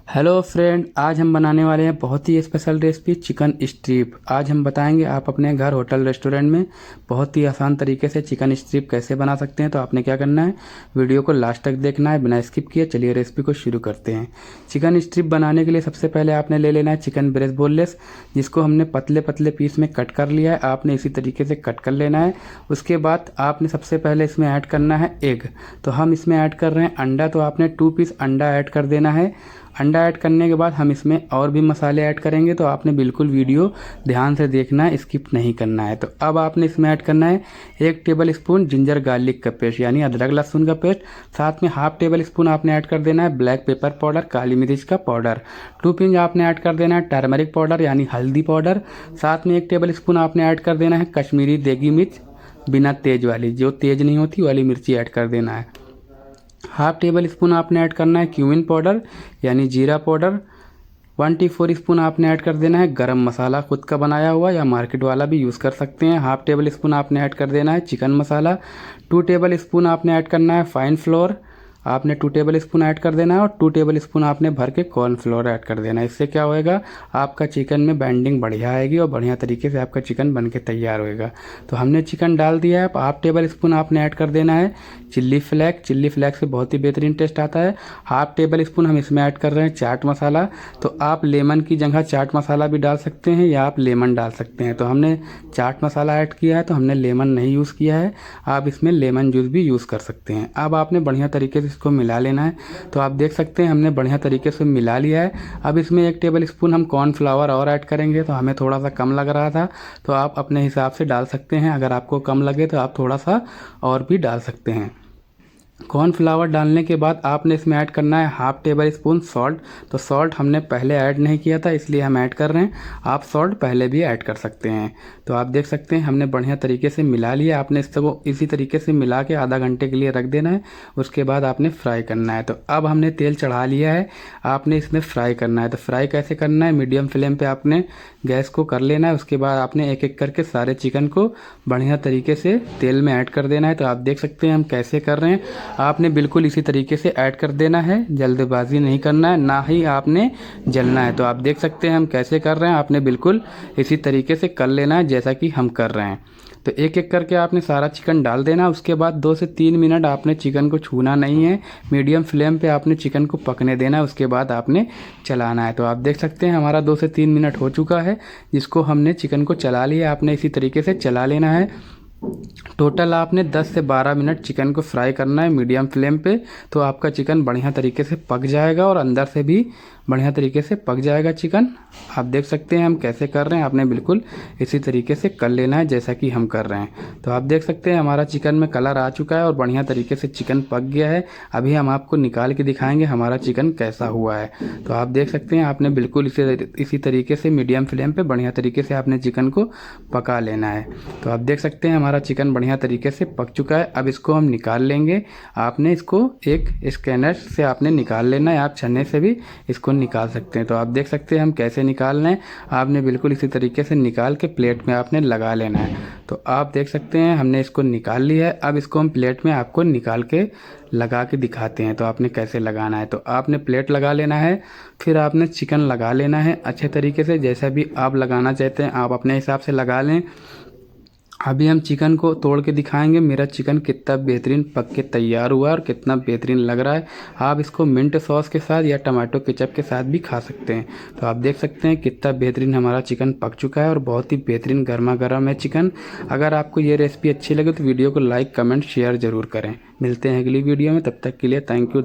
Hello friend, आज हम बनाने वाले हैं बहुत ही स्पेशल रेसिपी चिकन स्ट्रिप। आज हम बताएंगे आप अपने घर, होटल, रेस्टोरेंट में बहुत ही आसान तरीके से चिकन स्ट्रिप कैसे बना सकते हैं। तो आपने क्या करना है, वीडियो को लास्ट तक देखना है बिना स्किप किए। चलिए रेसिपी को शुरू करते हैं। चिकन स्ट्रिप बनाने के लिए सबसे पहले आपने ले लेना है चिकन ब्रेस्ट बोनलेस, जिसको हमने पतले पतले पीस में कट कर लिया है। आपने इसी तरीके से कट कर लेना है। उसके बाद आपने सबसे पहले इसमें ऐड करना है एग। तो हम इसमें ऐड कर रहे हैं अंडा, तो आपने 2 पीस अंडा ऐड कर देना है। अंडा ऐड करने के बाद हम इसमें और भी मसाले ऐड करेंगे, तो आपने बिल्कुल वीडियो ध्यान से देखना है, स्किप नहीं करना है। तो अब आपने इसमें ऐड करना है 1 टेबल स्पून जिंजर गार्लिक का पेस्ट, यानी अदरक लहसुन का पेस्ट। साथ में हाफ टेबल स्पून आपने ऐड कर देना है ब्लैक पेपर पाउडर, काली मिर्च का पाउडर। 2 पिंच आपने ऐड कर देना है टर्मरिक पाउडर यानी हल्दी पाउडर। साथ में 1 टेबल स्पून आपने ऐड कर देना है कश्मीरी देगी मिर्च, बिना तेज वाली, जो तेज नहीं होती वाली मिर्ची ऐड कर देना है। हाफ टेबल स्पून आपने ऐड करना है क्यूमिन पाउडर यानी जीरा पाउडर। 1 स्पून आपने ऐड कर देना है गरम मसाला, खुद का बनाया हुआ या मार्केट वाला भी यूज़ कर सकते हैं। हाफ टेबल स्पून आपने ऐड कर देना है चिकन मसाला। 2 टेबल स्पून आपने ऐड करना है फाइन फ्लोर, आपने 2 टेबल स्पून ऐड कर देना है। और 2 टेबल स्पून आपने भर के कॉर्नफ्लोर ऐड कर देना है। इससे क्या होएगा, आपका चिकन में बाइंडिंग बढ़िया आएगी और बढ़िया तरीके से आपका चिकन बन के तैयार होएगा। तो हमने चिकन डाल दिया है। अब हाफ टेबल स्पून आपने ऐड कर देना है चिल्ली फ्लेक्स। चिल्ली फ्लेक्स से बहुत ही बेहतरीन टेस्ट आता है। हाफ टेबल स्पून हम इसमें ऐड कर रहे हैं चाट मसाला। तो आप लेमन की जगह चाट मसाला भी डाल सकते हैं या आप लेमन डाल सकते हैं। तो हमने चाट मसाला ऐड किया है, तो हमने लेमन नहीं यूज़ किया है। आप इसमें लेमन जूस भी यूज़ कर सकते हैं। अब आपने बढ़िया तरीके से इसको मिला लेना है। तो आप देख सकते हैं हमने बढ़िया तरीके से मिला लिया है। अब इसमें 1 टेबल स्पून हम कॉर्नफ्लावर और ऐड करेंगे, तो हमें थोड़ा सा कम लग रहा था, तो आप अपने हिसाब से डाल सकते हैं। अगर आपको कम लगे तो आप थोड़ा सा और भी डाल सकते हैं। कॉर्नफ्लावर डालने के बाद आपने इसमें ऐड करना है हाफ टेबल स्पून सॉल्ट। तो सॉल्ट हमने पहले ऐड नहीं किया था, इसलिए हम ऐड कर रहे हैं। आप सॉल्ट पहले भी ऐड कर सकते हैं। तो आप देख सकते हैं हमने बढ़िया तरीके से मिला लिया। आपने इसको इसी तरीके से मिला के आधा घंटे के लिए रख देना है। उसके बाद आपने फ्राई करना है। तो अब हमने तेल चढ़ा लिया है, आपने इसमें फ्राई करना है। तो फ्राई कैसे करना है, मीडियम फ्लेम पर आपने गैस को कर लेना है। उसके बाद आपने एक एक करके सारे चिकन को बढ़िया तरीके से तेल में ऐड कर देना है। तो आप देख सकते हैं हम कैसे कर रहे हैं। आपने बिल्कुल इसी तरीके से ऐड कर देना है, जल्दबाजी नहीं करना है, ना ही आपने जलना है। तो आप देख सकते हैं हम कैसे कर रहे हैं। आपने बिल्कुल इसी तरीके से कर लेना है जैसा कि हम कर रहे हैं। तो एक एक करके आपने सारा चिकन डाल देना। उसके बाद 2 से 3 मिनट आपने चिकन को छूना नहीं है, मीडियम फ्लेम पे आपने चिकन को पकने देना है। उसके बाद आपने चलाना है। तो आप देख सकते हैं हमारा 2 से 3 मिनट हो चुका है, जिसको हमने चिकन को चला लिया। आपने इसी तरीके से चला लेना है। टोटल आपने 10 से 12 मिनट चिकन को फ्राई करना है मीडियम फ्लेम पे। तो आपका चिकन बढ़िया तरीके से पक जाएगा और अंदर से भी बढ़िया तरीके से पक जाएगा चिकन। आप देख सकते हैं हम कैसे कर रहे हैं। आपने बिल्कुल इसी तरीके से कर लेना है जैसा कि हम कर रहे हैं। तो आप देख सकते हैं हमारा चिकन में कलर आ चुका है और बढ़िया तरीके से चिकन पक गया है। अभी हम आपको निकाल के दिखाएंगे हमारा चिकन कैसा हुआ है। तो आप देख सकते हैं आपने बिल्कुल इसी तरीके से मीडियम फ्लेम पर बढ़िया तरीके से आपने चिकन को पका लेना है। तो आप देख सकते हैं हमारा चिकन बढ़िया तरीके से पक चुका है। अब इसको हम निकाल लेंगे। आपने इसको एक स्कैनर से आपने निकाल लेना है, आप छन्ने से भी इसको निकाल सकते हैं। तो आप देख सकते हैं हम कैसे निकाल रहे हैं। आपने बिल्कुल इसी तरीके से निकाल के प्लेट में आपने लगा लेना है। तो आप देख सकते हैं हमने इसको निकाल लिया है। अब इसको हम प्लेट में आपको निकाल के लगा के दिखाते हैं। तो आपने कैसे लगाना है, तो आपने प्लेट लगा लेना है, फिर आपने चिकन लगा लेना है अच्छे तरीके से। जैसा भी आप लगाना चाहते हैं आप अपने हिसाब से लगा लें। अभी हम चिकन को तोड़ के दिखाएंगे मेरा चिकन कितना बेहतरीन पक के तैयार हुआ है और कितना बेहतरीन लग रहा है। आप इसको मिंट सॉस के साथ या टमाटो केचप के साथ भी खा सकते हैं। तो आप देख सकते हैं कितना बेहतरीन हमारा चिकन पक चुका है और बहुत ही बेहतरीन गर्मा गर्म है चिकन। अगर आपको ये रेसिपी अच्छी लगे तो वीडियो को लाइक, कमेंट, शेयर ज़रूर करें। मिलते हैं अगली वीडियो में, तब तक के लिए थैंक यू।